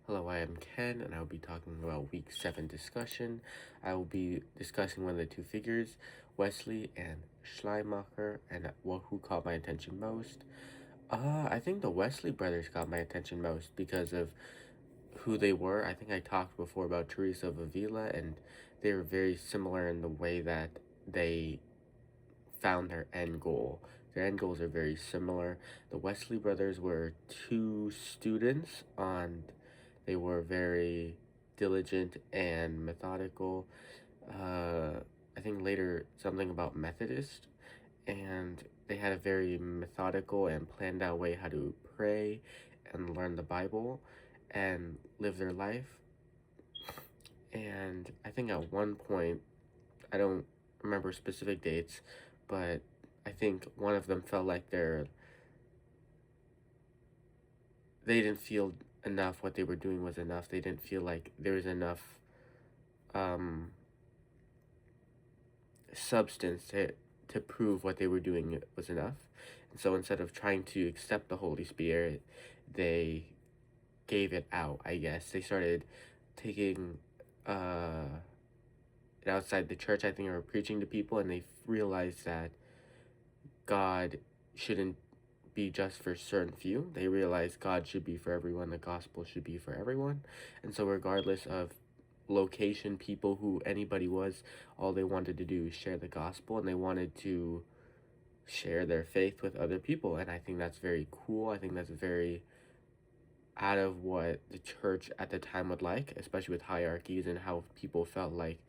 Hello, I am Ken, and I will be talking about Week 7 discussion. I will be discussing one of the two figures, Wesley and Schleiermacher, and who caught my attention most. I think the Wesley brothers got my attention most because of who they were. I think I talked before about Teresa of Avila, and they were very similar in the way that they found their end goal. Their end goals are very similar. The Wesley brothers were two students, and they were very diligent and methodical. I think later something about Methodist, and they had a very methodical and planned out way how to pray and learn the Bible and live their life. And I think at one point, I don't remember specific dates, but I think one of them felt like they didn't feel enough what they were doing was enough. They didn't feel like there was enough substance to prove what they were doing was enough. And so instead of trying to accept the Holy Spirit, they gave it out, I guess. They started taking it outside the church. I think they were preaching to people, and they realized that God shouldn't be just for certain few. They realized God should be for everyone, the gospel should be for everyone. And so regardless of location, people, who anybody was, all they wanted to do is share the gospel, and they wanted to share their faith with other people. And I think that's very cool. I think that's very out of what the church at the time would like, especially with hierarchies and how people felt like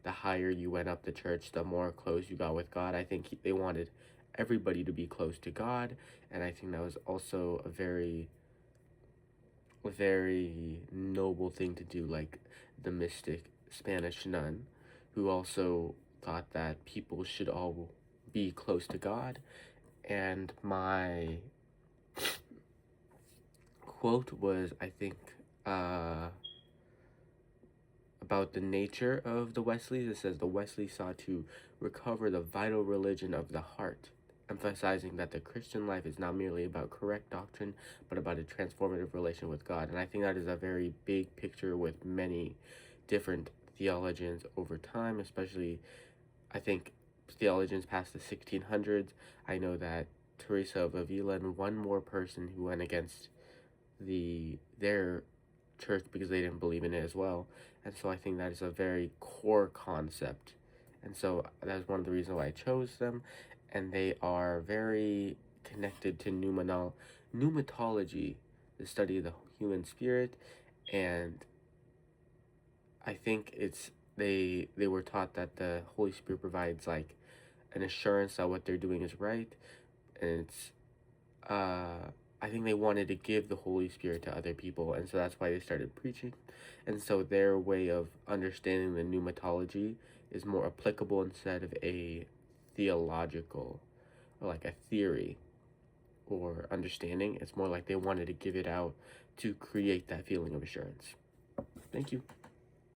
the higher you went up the church, the more close you got with God. I think they wanted everybody to be close to God, and I think that was also a very noble thing to do, like the mystic Spanish nun, who also thought that people should all be close to God. And my quote was, I think, about the nature of the Wesleys. It says, the Wesleys sought to recover the vital religion of the heart, emphasizing that the Christian life is not merely about correct doctrine, but about a transformative relation with God. And I think that is a very big picture with many different theologians over time, especially, I think, theologians past the 1600s. I know that Teresa of Avila and one more person who went against their church because they didn't believe in it as well. And so I think that is a very core concept. And so that's one of the reasons why I chose them. And they are very connected to pneumatology, the study of the human spirit. And I think they were taught that the Holy Spirit provides like an assurance that what they're doing is right. And it's I think they wanted to give the Holy Spirit to other people, and so that's why they started preaching. And so their way of understanding the pneumatology is more applicable instead of a theological or like a theory or understanding. It's more like they wanted to give it out to create that feeling of assurance. Thank you.